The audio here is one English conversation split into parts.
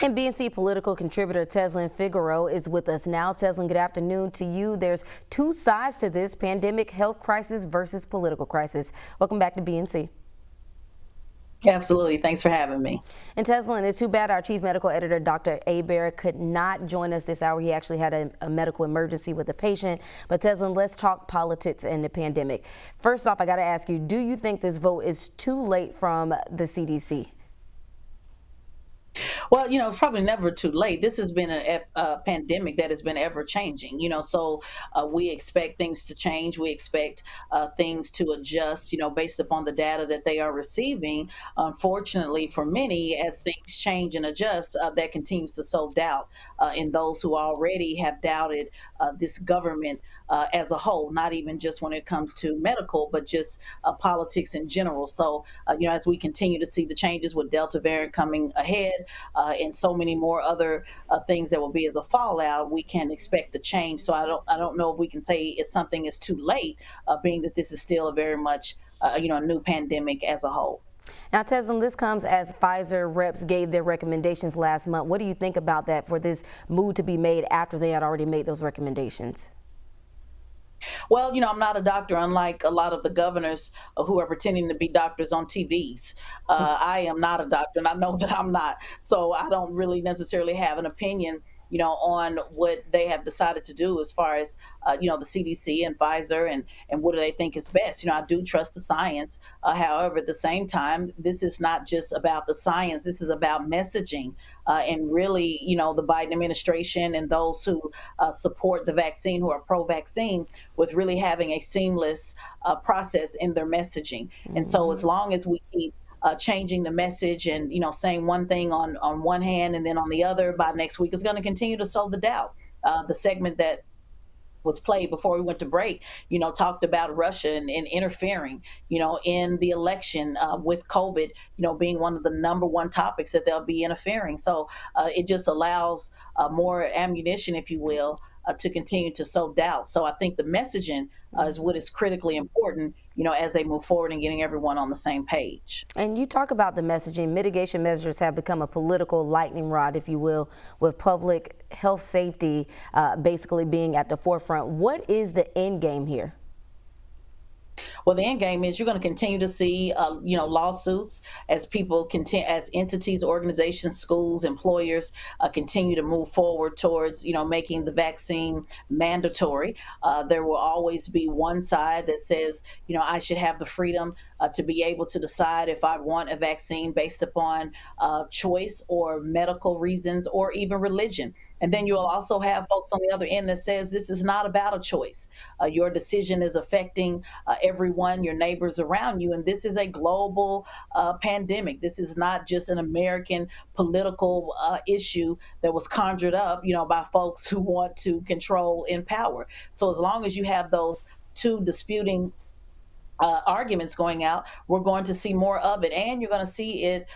And BNC political contributor Tezlyn Figaro is with us now. Tezlyn, good afternoon to you. There's two sides to this pandemic, health crisis versus political crisis. Welcome back to BNC. Absolutely. Thanks for having me. And Tezlyn, it's too bad our chief medical editor, Dr. Barrett, could not join us this hour. He actually had a medical emergency with a patient. But Tezlyn, let's talk politics and the pandemic. First off, I got to ask you, do you think this vote is too late from the CDC? Well, it's probably never too late. This has been a pandemic that has been ever changing, so we expect things to change. We expect things to adjust, based upon the data that they are receiving. Unfortunately, for many, as things change and adjust, that continues to sow doubt in those who already have doubted this government as a whole, not even just when it comes to medical, but just politics in general. So, as we continue to see the changes with Delta variant coming ahead, and so many more other things that will be as a fallout, we can expect the change. So I don't know if we can say it's something is too late, being that this is still a very much a new pandemic as a whole. Now, Tezlyn, this comes as Pfizer reps gave their recommendations last month. What do you think about that, for this move to be made after they had already made those recommendations? Well, I'm not a doctor, unlike a lot of the governors who are pretending to be doctors on TVs. I am not a doctor, and I know that I'm not. So I don't really necessarily have an opinion, on what they have decided to do as far as, the CDC and Pfizer and what do they think is best. I do trust the science. However, at the same time, this is not just about the science. This is about messaging, and really, the Biden administration and those who support the vaccine, who are pro-vaccine, with really having a seamless process in their messaging. And so as long as we keep changing the message and saying one thing on one hand and then on the other, by next week is going to continue to sow the doubt. The segment that was played before we went to break, talked about Russia and interfering, in the election, with COVID, being one of the number one topics that they'll be interfering. So it just allows more ammunition, if you will, to continue to sow doubt. So I think the messaging is what is critically important, as they move forward and getting everyone on the same page. And you talk about the messaging. Mitigation measures have become a political lightning rod, if you will, with public health safety basically being at the forefront. What is the end game here? Well, the end game is you're going to continue to see, lawsuits as people continue, as entities, organizations, schools, employers continue to move forward towards, making the vaccine mandatory. There will always be one side that says, I should have the freedom to be able to decide if I want a vaccine based upon choice or medical reasons or even religion. And then you'll also have folks on the other end that says this is not about a choice. Your decision is affecting everyone, your neighbors around you. And this is a global pandemic. This is not just an American political issue that was conjured up, by folks who want to control and power. So as long as you have those two disputing arguments going out, we're going to see more of it, and you're going to see it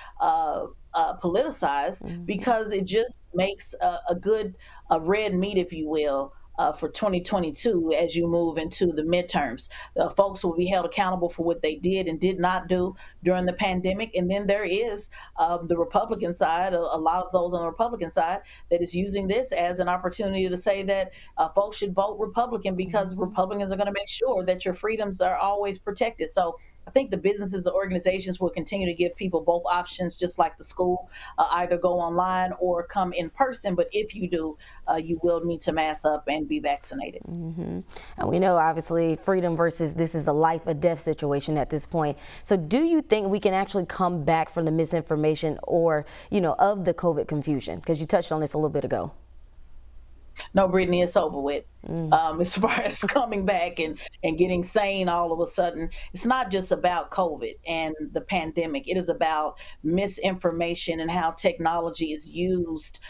politicized, because it just makes a good red meat, if you will, for 2022 as you move into the midterms. Folks will be held accountable for what they did and did not do during the pandemic. And then there is the Republican side, a lot of those on the Republican side, that is using this as an opportunity to say that folks should vote Republican because Republicans are going to make sure that your freedoms are always protected. So I think the businesses and organizations will continue to give people both options, just like the school, either go online or come in person. But if you do, you will need to mask up and be vaccinated. And we know, obviously, freedom versus this is a life or death situation at this point. So do you think we can actually come back from the misinformation or, of the COVID confusion? Because you touched on this a little bit ago. No, Brittany, it's over with. As far as coming back and getting sane all of a sudden, it's not just about COVID and the pandemic. It is about misinformation and how technology is used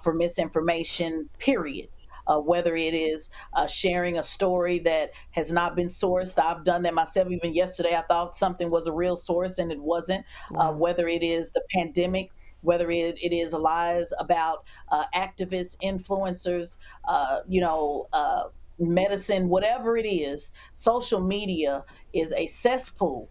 for misinformation, period. Whether it is sharing a story that has not been sourced. I've done that myself. Even yesterday, I thought something was a real source and it wasn't. Whether it is the pandemic, whether it is lies about activists, influencers, medicine, whatever it is, social media is a cesspool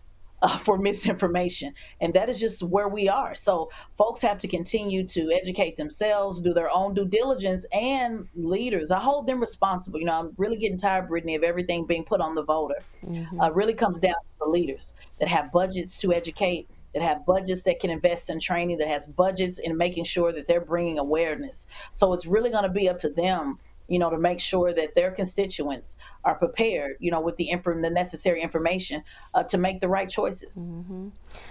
for misinformation. And that is just where we are. So folks have to continue to educate themselves, do their own due diligence, and leaders, I hold them responsible. I'm really getting tired, Brittany, of everything being put on the voter. Really comes down to the leaders that have budgets to educate, that have budgets that can invest in training, that has budgets in making sure that they're bringing awareness. So it's really going to be up to them, to make sure that their constituents are prepared, with the necessary information to make the right choices.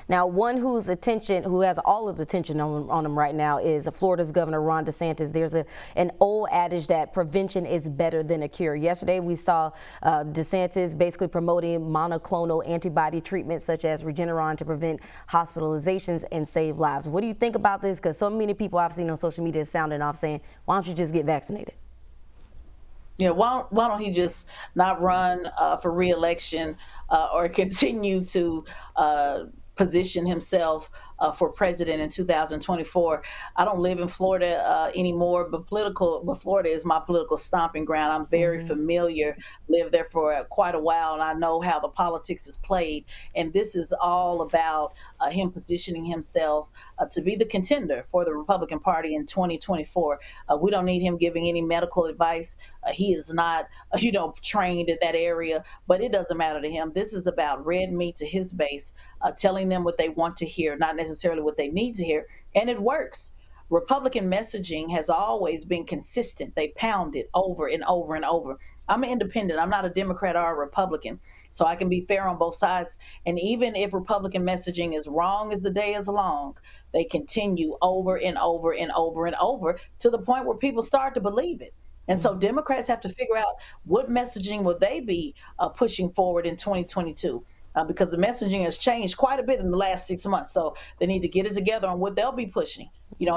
Now, one who has all of the attention on him right now is Florida's Governor Ron DeSantis. There's an old adage that prevention is better than a cure. Yesterday, we saw DeSantis basically promoting monoclonal antibody treatments such as Regeneron to prevent hospitalizations and save lives. What do you think about this? Because so many people I've seen on social media sounding off saying, why don't you just get vaccinated? Yeah, why don't he just not run for reelection or continue to position himself for president in 2024? I don't live in Florida anymore, but Florida is my political stomping ground. I'm very familiar, lived there for quite a while, and I know how the politics is played. And this is all about him positioning himself to be the contender for the Republican Party in 2024. We don't need him giving any medical advice. He is not, trained in that area, but it doesn't matter to him. This is about red meat to his base, telling them what they want to hear, not necessarily what they need to hear. And it works. Republican messaging has always been consistent. They pound it over and over and over. I'm an independent. I'm not a Democrat or a Republican, so I can be fair on both sides. And even if Republican messaging is wrong as the day is long, they continue over and over and over and over to the point where people start to believe it. And so Democrats have to figure out what messaging will they be pushing forward in 2022. Because the messaging has changed quite a bit in the last 6 months. So they need to get it together on what they'll be pushing,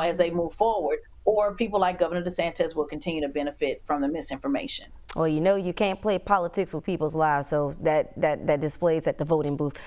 as they move forward. Or people like Governor DeSantis will continue to benefit from the misinformation. Well, you can't play politics with people's lives, so that displays at the voting booth.